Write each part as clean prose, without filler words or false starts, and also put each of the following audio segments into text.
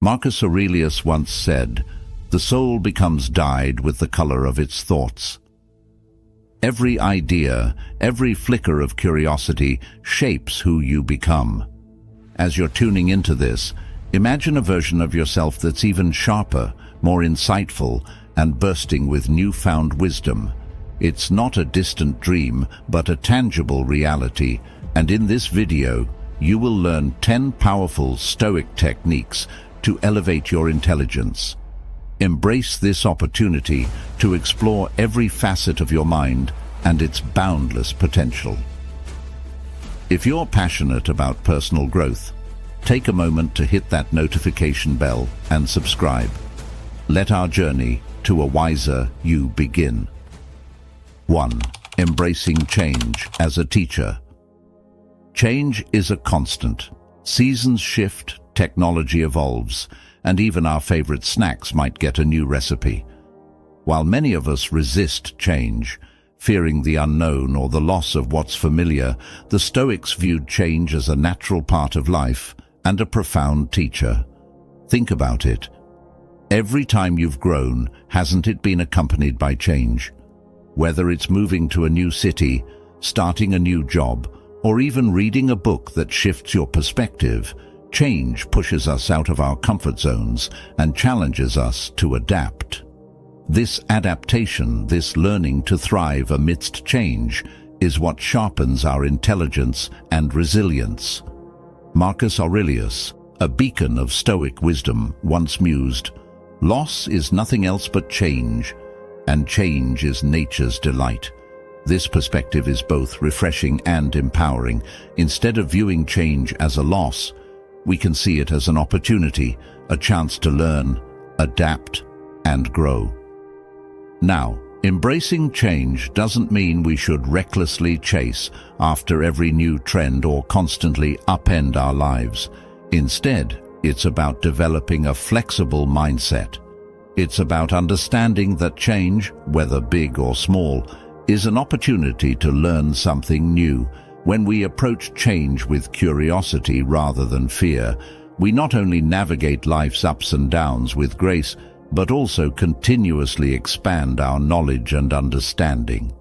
Marcus Aurelius once said, "The soul becomes dyed with the color of its thoughts." Every idea, every flicker of curiosity shapes who you become. As you're tuning into this, imagine a version of yourself that's even sharper, more insightful, and bursting with newfound wisdom. It's not a distant dream, but a tangible reality, and in this video, you will learn 10 powerful Stoic techniques to elevate your intelligence. Embrace this opportunity to explore every facet of your mind and its boundless potential. If you're passionate about personal growth, take a moment to hit that notification bell and subscribe. Let our journey to a wiser you begin. 1. Embracing change as a teacher. Change is a constant. Seasons shift, technology evolves, and even our favorite snacks might get a new recipe. While many of us resist change, fearing the unknown or the loss of what's familiar, the Stoics viewed change as a natural part of life and a profound teacher. Think about it. Every time you've grown, hasn't it been accompanied by change? Whether it's moving to a new city, starting a new job, or even reading a book that shifts your perspective, change pushes us out of our comfort zones and challenges us to adapt. This adaptation, this learning to thrive amidst change, is what sharpens our intelligence and resilience. Marcus Aurelius, a beacon of Stoic wisdom, once mused, "Loss is nothing else but change, and change is nature's delight." This perspective is both refreshing and empowering. Instead of viewing change as a loss, we can see it as an opportunity, a chance to learn, adapt, and grow. Now, embracing change doesn't mean we should recklessly chase after every new trend or constantly upend our lives. Instead, it's about developing a flexible mindset. It's about understanding that change, whether big or small, is an opportunity to learn something new. When we approach change with curiosity rather than fear, we not only navigate life's ups and downs with grace, but also continuously expand our knowledge and understanding.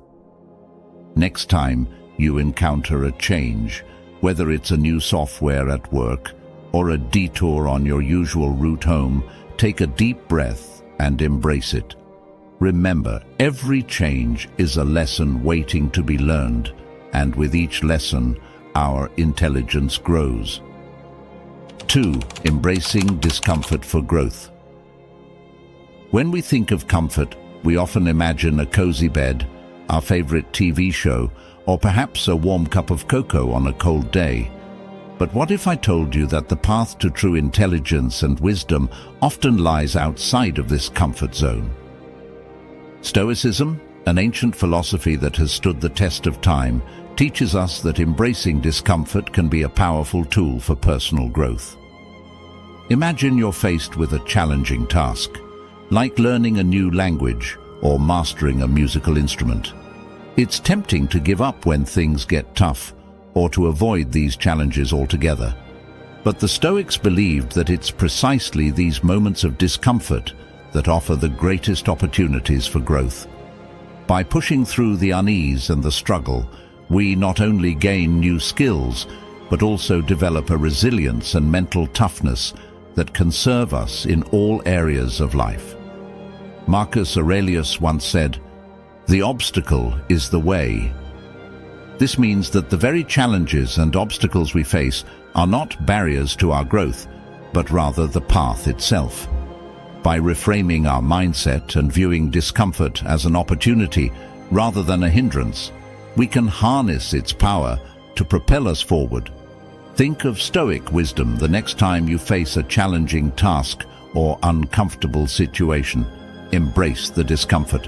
Next time you encounter a change, whether it's a new software at work or a detour on your usual route home, take a deep breath and embrace it. Remember, every change is a lesson waiting to be learned, and with each lesson, our intelligence grows. 2. Embracing discomfort for growth. When we think of comfort, we often imagine a cozy bed, our favorite TV show, or perhaps a warm cup of cocoa on a cold day. But what if I told you that the path to true intelligence and wisdom often lies outside of this comfort zone? Stoicism, an ancient philosophy that has stood the test of time, teaches us that embracing discomfort can be a powerful tool for personal growth. Imagine you're faced with a challenging task, like learning a new language or mastering a musical instrument. It's tempting to give up when things get tough, or to avoid these challenges altogether. But the Stoics believed that it's precisely these moments of discomfort that offer the greatest opportunities for growth. By pushing through the unease and the struggle, we not only gain new skills, but also develop a resilience and mental toughness that can serve us in all areas of life. Marcus Aurelius once said, "The obstacle is the way." This means that the very challenges and obstacles we face are not barriers to our growth, but rather the path itself. By reframing our mindset and viewing discomfort as an opportunity rather than a hindrance, we can harness its power to propel us forward. Think of Stoic wisdom the next time you face a challenging task or uncomfortable situation. Embrace the discomfort.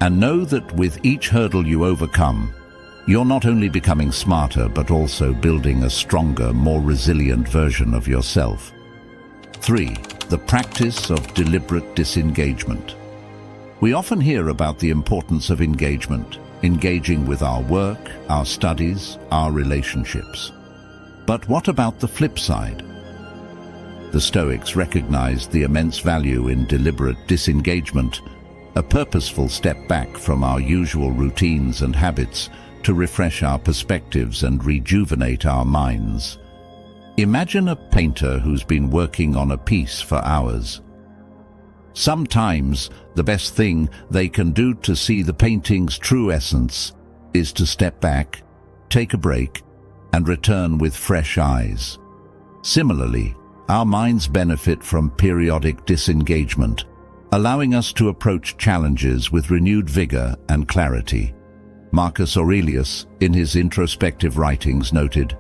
And know that with each hurdle you overcome, you're not only becoming smarter, but also building a stronger, more resilient version of yourself. 3. The practice of deliberate disengagement. We often hear about the importance of engagement, engaging with our work, our studies, our relationships. But what about the flip side? The Stoics recognized the immense value in deliberate disengagement, a purposeful step back from our usual routines and habits to refresh our perspectives and rejuvenate our minds. Imagine a painter who's been working on a piece for hours. Sometimes the best thing they can do to see the painting's true essence is to step back, take a break, and return with fresh eyes. Similarly, our minds benefit from periodic disengagement, allowing us to approach challenges with renewed vigor and clarity. Marcus Aurelius, in his introspective writings, noted,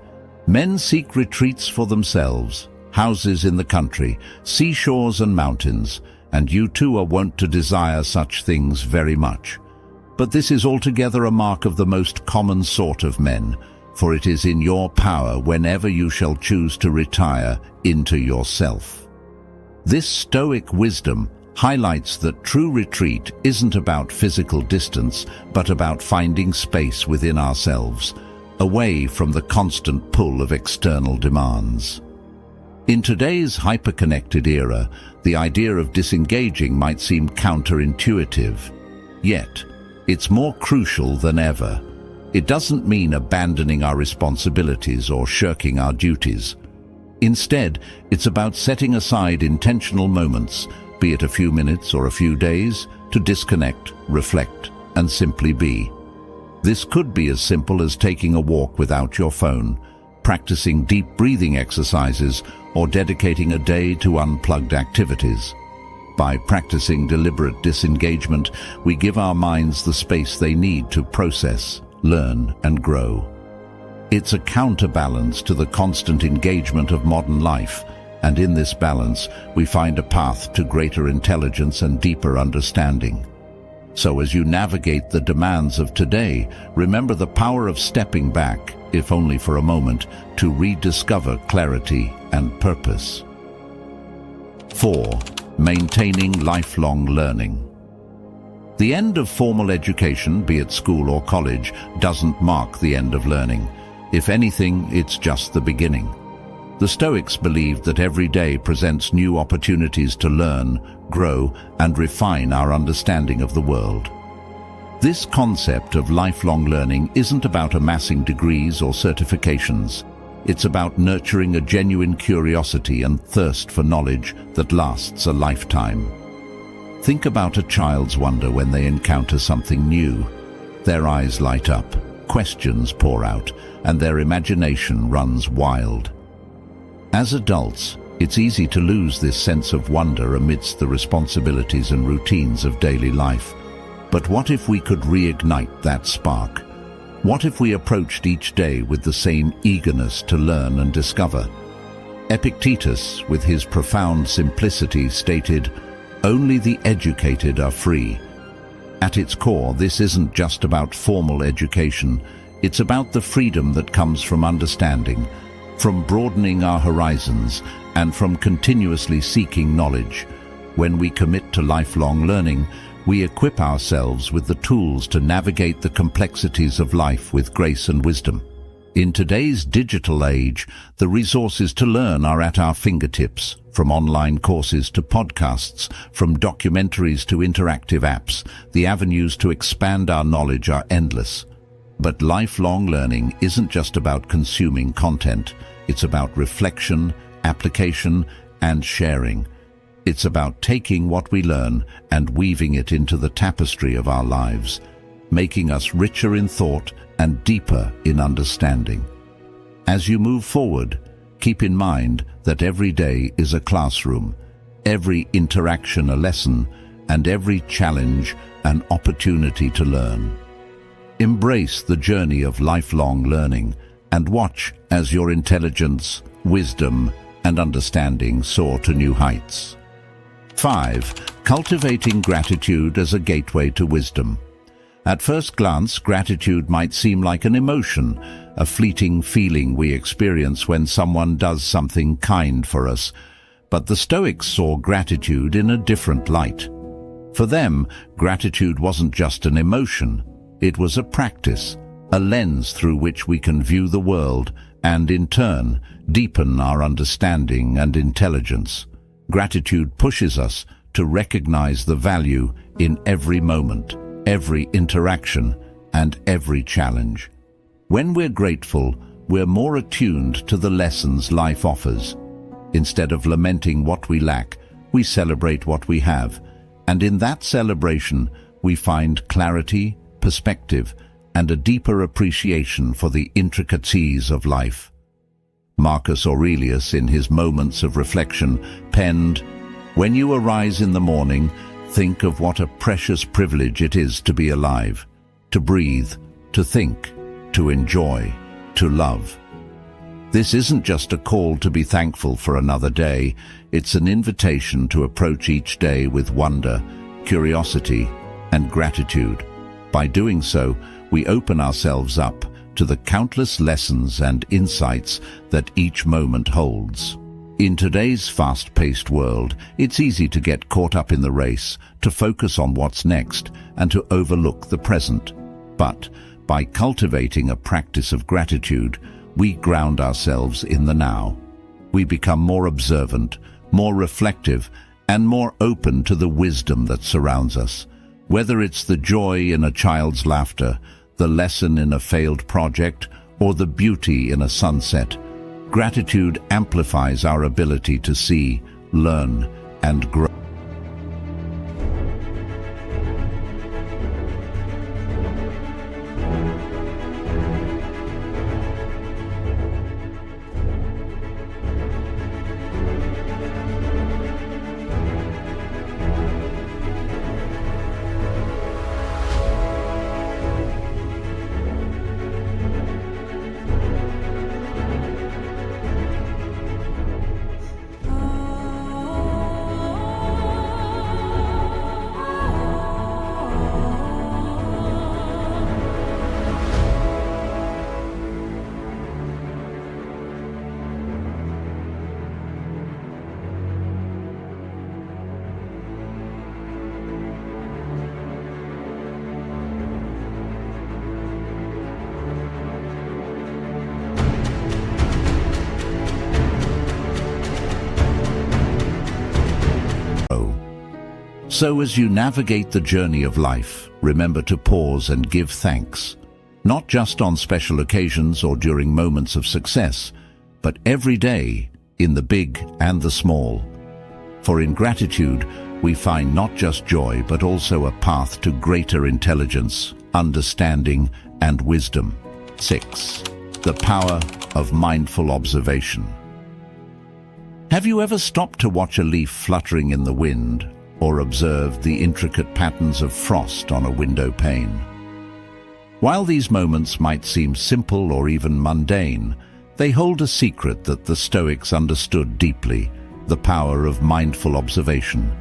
"Men seek retreats for themselves, houses in the country, seashores and mountains, and you too are wont to desire such things very much. But this is altogether a mark of the most common sort of men, for it is in your power whenever you shall choose to retire into yourself." This Stoic wisdom highlights that true retreat isn't about physical distance, but about finding space within ourselves, away from the constant pull of external demands. In today's hyper-connected era, the idea of disengaging might seem counterintuitive. Yet, it's more crucial than ever. It doesn't mean abandoning our responsibilities or shirking our duties. Instead, it's about setting aside intentional moments, be it a few minutes or a few days, to disconnect, reflect, and simply be. This could be as simple as taking a walk without your phone, practicing deep breathing exercises, or dedicating a day to unplugged activities. By practicing deliberate disengagement, we give our minds the space they need to process, learn, and grow. It's a counterbalance to the constant engagement of modern life, and in this balance, we find a path to greater intelligence and deeper understanding. So as you navigate the demands of today, remember the power of stepping back, if only for a moment, to rediscover clarity and purpose. 4. Maintaining lifelong learning. The end of formal education, be it school or college, doesn't mark the end of learning. If anything, it's just the beginning. The Stoics believed that every day presents new opportunities to learn, grow, and refine our understanding of the world. This concept of lifelong learning isn't about amassing degrees or certifications. It's about nurturing a genuine curiosity and thirst for knowledge that lasts a lifetime. Think about a child's wonder when they encounter something new. Their eyes light up, questions pour out, and their imagination runs wild. As adults, it's easy to lose this sense of wonder amidst the responsibilities and routines of daily life. But what if we could reignite that spark? What if we approached each day with the same eagerness to learn and discover? Epictetus, with his profound simplicity, stated, "Only the educated are free." At its core, this isn't just about formal education. It's about the freedom that comes from understanding, from broadening our horizons, and from continuously seeking knowledge. When we commit to lifelong learning, we equip ourselves with the tools to navigate the complexities of life with grace and wisdom. In today's digital age, the resources to learn are at our fingertips, from online courses to podcasts, from documentaries to interactive apps. The avenues to expand our knowledge are endless. But lifelong learning isn't just about consuming content. It's about reflection, application, and sharing. It's about taking what we learn and weaving it into the tapestry of our lives, making us richer in thought and deeper in understanding. As you move forward, keep in mind that every day is a classroom, every interaction a lesson, and every challenge an opportunity to learn. Embrace the journey of lifelong learning and watch as your intelligence, wisdom, and understanding soar to new heights. 5. Cultivating gratitude as a gateway to wisdom. At first glance, gratitude might seem like an emotion, a fleeting feeling we experience when someone does something kind for us. But the Stoics saw gratitude in a different light. For them, gratitude wasn't just an emotion. It was a practice, a lens through which we can view the world and, in turn, deepen our understanding and intelligence. Gratitude pushes us to recognize the value in every moment, every interaction, and every challenge. When we're grateful, we're more attuned to the lessons life offers. Instead of lamenting what we lack, we celebrate what we have, and in that celebration, we find clarity, perspective, and a deeper appreciation for the intricacies of life. Marcus Aurelius, in his Moments of Reflection, penned, "When you arise in the morning, think of what a precious privilege it is to be alive, to breathe, to think, to enjoy, to love." This isn't just a call to be thankful for another day, it's an invitation to approach each day with wonder, curiosity, and gratitude. By doing so, we open ourselves up to the countless lessons and insights that each moment holds. In today's fast-paced world, it's easy to get caught up in the race, to focus on what's next, and to overlook the present. But by cultivating a practice of gratitude, we ground ourselves in the now. We become more observant, more reflective, and more open to the wisdom that surrounds us. Whether it's the joy in a child's laughter, the lesson in a failed project, or the beauty in a sunset, gratitude amplifies our ability to see, learn, and grow. So as you navigate the journey of life, remember to pause and give thanks, not just on special occasions or during moments of success, but every day, in the big and the small. For in gratitude, we find not just joy, but also a path to greater intelligence, understanding, and wisdom. 6. The power of mindful observation. Have you ever stopped to watch a leaf fluttering in the wind, or observed the intricate patterns of frost on a window pane? While these moments might seem simple or even mundane, they hold a secret that the Stoics understood deeply: the power of mindful observation.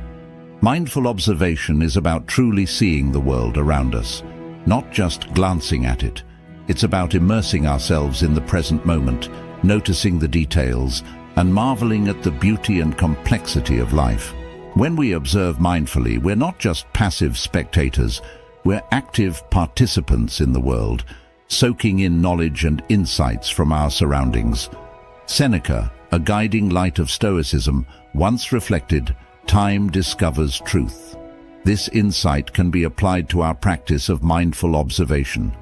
Mindful observation is about truly seeing the world around us, not just glancing at it. It's about immersing ourselves in the present moment, noticing the details, and marveling at the beauty and complexity of life. When we observe mindfully, we're not just passive spectators, we're active participants in the world, soaking in knowledge and insights from our surroundings. Seneca, a guiding light of Stoicism, once reflected, "Time discovers truth." This insight can be applied to our practice of mindful observation.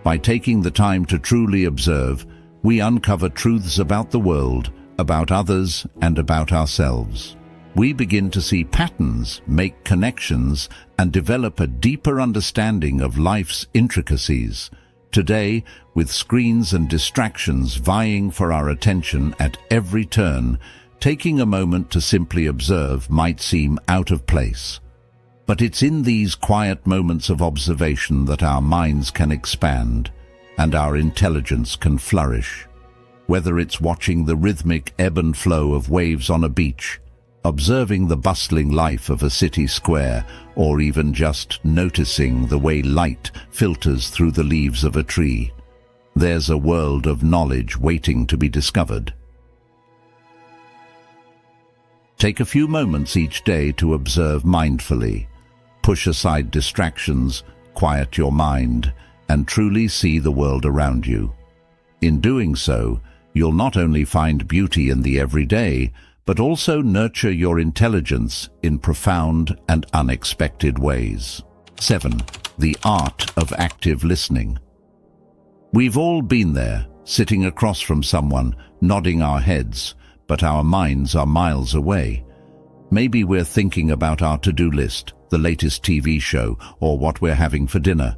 By taking the time to truly observe, we uncover truths about the world, about others, and about ourselves. We begin to see patterns, make connections, and develop a deeper understanding of life's intricacies. Today, with screens and distractions vying for our attention at every turn, taking a moment to simply observe might seem out of place. But it's in these quiet moments of observation that our minds can expand and our intelligence can flourish. Whether it's watching the rhythmic ebb and flow of waves on a beach, observing the bustling life of a city square, or even just noticing the way light filters through the leaves of a tree, there's a world of knowledge waiting to be discovered. Take a few moments each day to observe mindfully. Push aside distractions, quiet your mind, and truly see the world around you. In doing so, you'll not only find beauty in the everyday, but also nurture your intelligence in profound and unexpected ways. 7. The art of active listening. We've all been there, sitting across from someone, nodding our heads, but our minds are miles away. Maybe we're thinking about our to-do list, the latest TV show, or what we're having for dinner.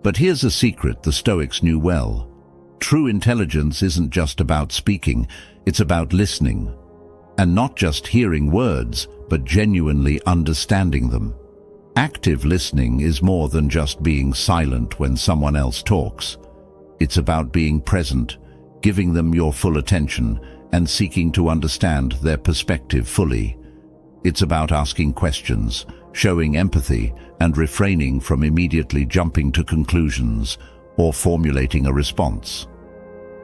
But here's a secret the Stoics knew well. True intelligence isn't just about speaking, it's about listening. And not just hearing words, but genuinely understanding them. Active listening is more than just being silent when someone else talks. It's about being present, giving them your full attention, and seeking to understand their perspective fully. It's about asking questions, showing empathy, and refraining from immediately jumping to conclusions or formulating a response.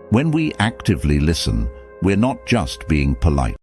When we actively listen, we're not just being polite.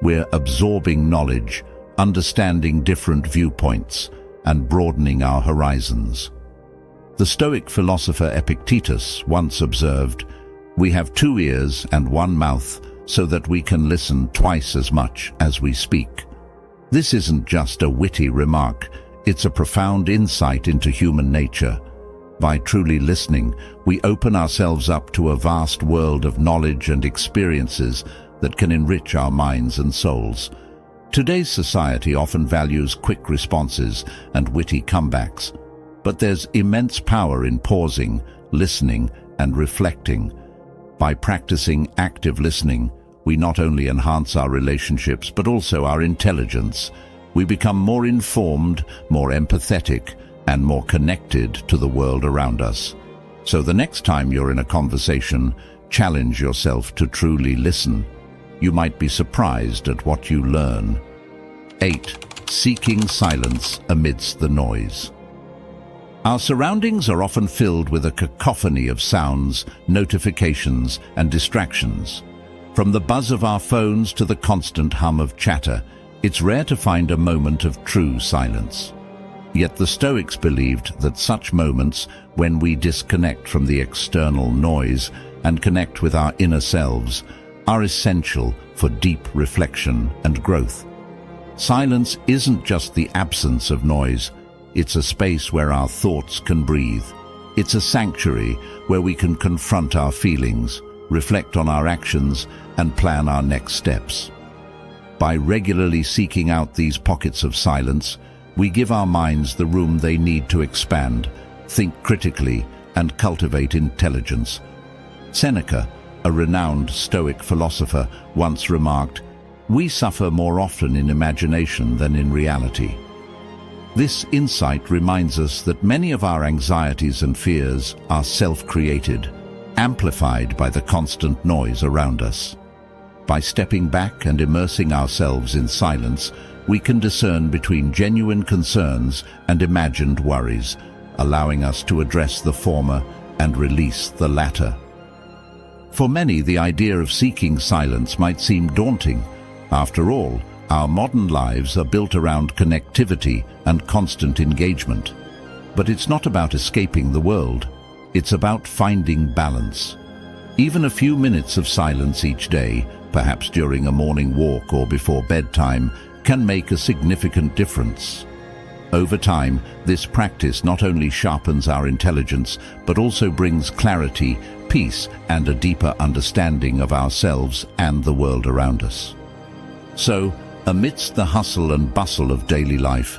We're absorbing knowledge, understanding different viewpoints, and broadening our horizons. The Stoic philosopher Epictetus once observed, "We have 2 ears and 1 mouth so that we can listen twice as much as we speak." This isn't just a witty remark, it's a profound insight into human nature. By truly listening, we open ourselves up to a vast world of knowledge and experiences that can enrich our minds and souls. Today's society often values quick responses and witty comebacks, but there's immense power in pausing, listening, and reflecting. By practicing active listening, we not only enhance our relationships but also our intelligence. We become more informed, more empathetic, and more connected to the world around us. So the next time you're in a conversation, challenge yourself to truly listen. You might be surprised at what you learn. 8. Seeking silence amidst the noise. Our surroundings are often filled with a cacophony of sounds, notifications, and distractions. From the buzz of our phones to the constant hum of chatter, it's rare to find a moment of true silence. Yet the Stoics believed that such moments, when we disconnect from the external noise and connect with our inner selves, are essential for deep reflection and growth. Silence isn't just the absence of noise, it's a space where our thoughts can breathe. It's a sanctuary where we can confront our feelings, reflect on our actions, and plan our next steps. By regularly seeking out these pockets of silence, we give our minds the room they need to expand, think critically, and cultivate intelligence. Seneca, a renowned Stoic philosopher, once remarked, "We suffer more often in imagination than in reality." This insight reminds us that many of our anxieties and fears are self-created, amplified by the constant noise around us. By stepping back and immersing ourselves in silence, we can discern between genuine concerns and imagined worries, allowing us to address the former and release the latter. For many, the idea of seeking silence might seem daunting. After all, our modern lives are built around connectivity and constant engagement. But it's not about escaping the world. It's about finding balance. Even a few minutes of silence each day, perhaps during a morning walk or before bedtime, can make a significant difference. Over time, this practice not only sharpens our intelligence, but also brings clarity, peace, and a deeper understanding of ourselves and the world around us. So, amidst the hustle and bustle of daily life,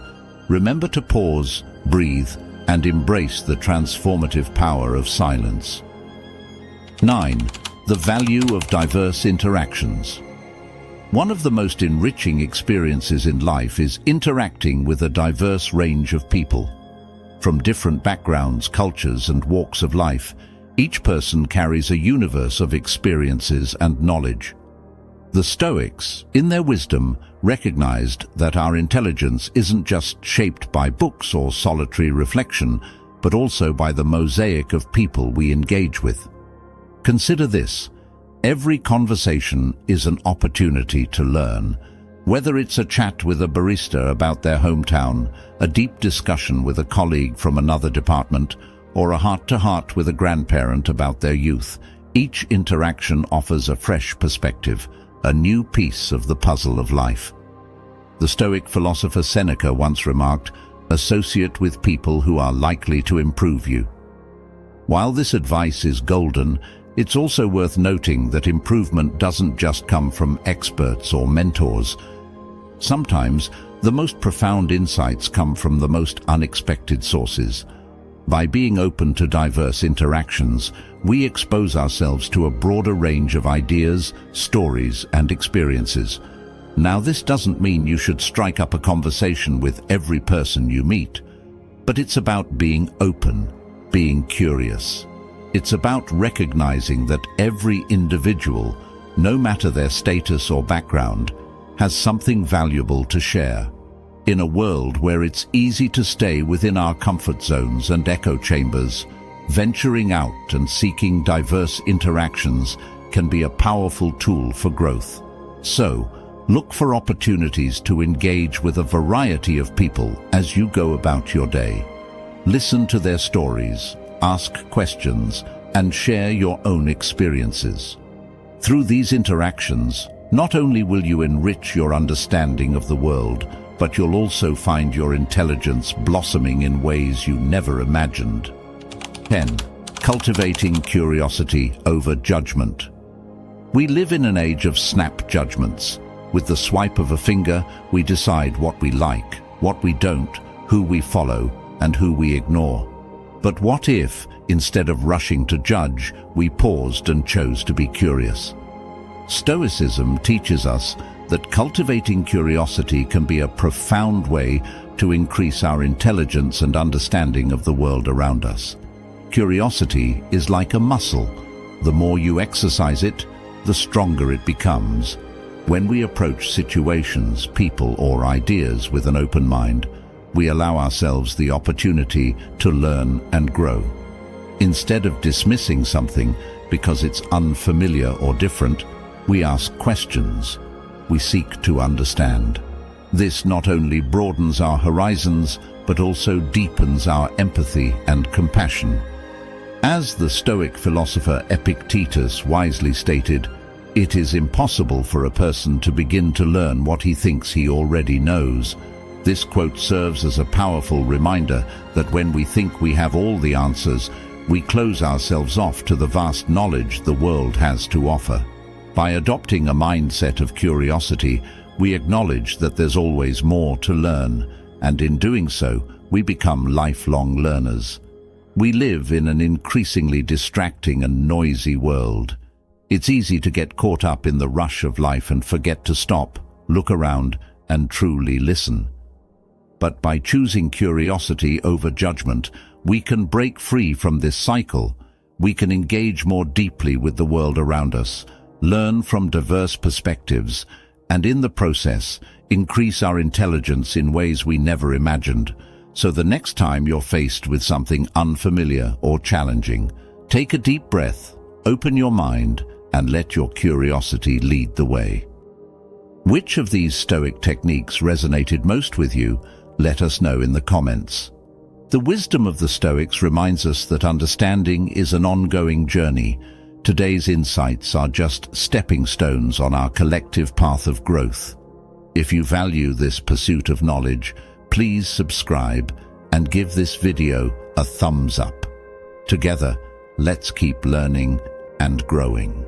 remember to pause, breathe, and embrace the transformative power of silence. 9. The value of diverse interactions. One of the most enriching experiences in life is interacting with a diverse range of people. From different backgrounds, cultures, and walks of life, each person carries a universe of experiences and knowledge. The Stoics, in their wisdom, recognized that our intelligence isn't just shaped by books or solitary reflection, but also by the mosaic of people we engage with. Consider this. Every conversation is an opportunity to learn. Whether it's a chat with a barista about their hometown, a deep discussion with a colleague from another department, or a heart-to-heart with a grandparent about their youth, each interaction offers a fresh perspective, a new piece of the puzzle of life. The Stoic philosopher Seneca once remarked, "Associate with people who are likely to improve you." While this advice is golden, it's also worth noting that improvement doesn't just come from experts or mentors. Sometimes, the most profound insights come from the most unexpected sources. By being open to diverse interactions, we expose ourselves to a broader range of ideas, stories, and experiences. Now, this doesn't mean you should strike up a conversation with every person you meet, but it's about being open, being curious. It's about recognizing that every individual, no matter their status or background, has something valuable to share. In a world where it's easy to stay within our comfort zones and echo chambers, venturing out and seeking diverse interactions can be a powerful tool for growth. So, look for opportunities to engage with a variety of people as you go about your day. Listen to their stories, ask questions, and share your own experiences. Through these interactions, not only will you enrich your understanding of the world, but you'll also find your intelligence blossoming in ways you never imagined. 10. Cultivating curiosity over judgment. We live in an age of snap judgments. With the swipe of a finger, we decide what we like, what we don't, who we follow, and who we ignore. But what if, instead of rushing to judge, we paused and chose to be curious? Stoicism teaches us that cultivating curiosity can be a profound way to increase our intelligence and understanding of the world around us. Curiosity is like a muscle. The more you exercise it, the stronger it becomes. When we approach situations, people, or ideas with an open mind, we allow ourselves the opportunity to learn and grow. Instead of dismissing something because it's unfamiliar or different, we ask questions. We seek to understand. This not only broadens our horizons, but also deepens our empathy and compassion. As the Stoic philosopher Epictetus wisely stated, "It is impossible for a person to begin to learn what he thinks he already knows." This quote serves as a powerful reminder that when we think we have all the answers, we close ourselves off to the vast knowledge the world has to offer. By adopting a mindset of curiosity, we acknowledge that there's always more to learn, and in doing so, we become lifelong learners. We live in an increasingly distracting and noisy world. It's easy to get caught up in the rush of life and forget to stop, look around, and truly listen. But by choosing curiosity over judgment, we can break free from this cycle. We can engage more deeply with the world around us, learn from diverse perspectives, and in the process, increase our intelligence in ways we never imagined. So the next time you're faced with something unfamiliar or challenging, take a deep breath, open your mind, and let your curiosity lead the way. Which of these Stoic techniques resonated most with you? Let us know in the comments. The wisdom of the Stoics reminds us that understanding is an ongoing journey. Today's insights are just stepping stones on our collective path of growth. If you value this pursuit of knowledge, Please subscribe and give this video a thumbs up. Together, let's keep learning and growing.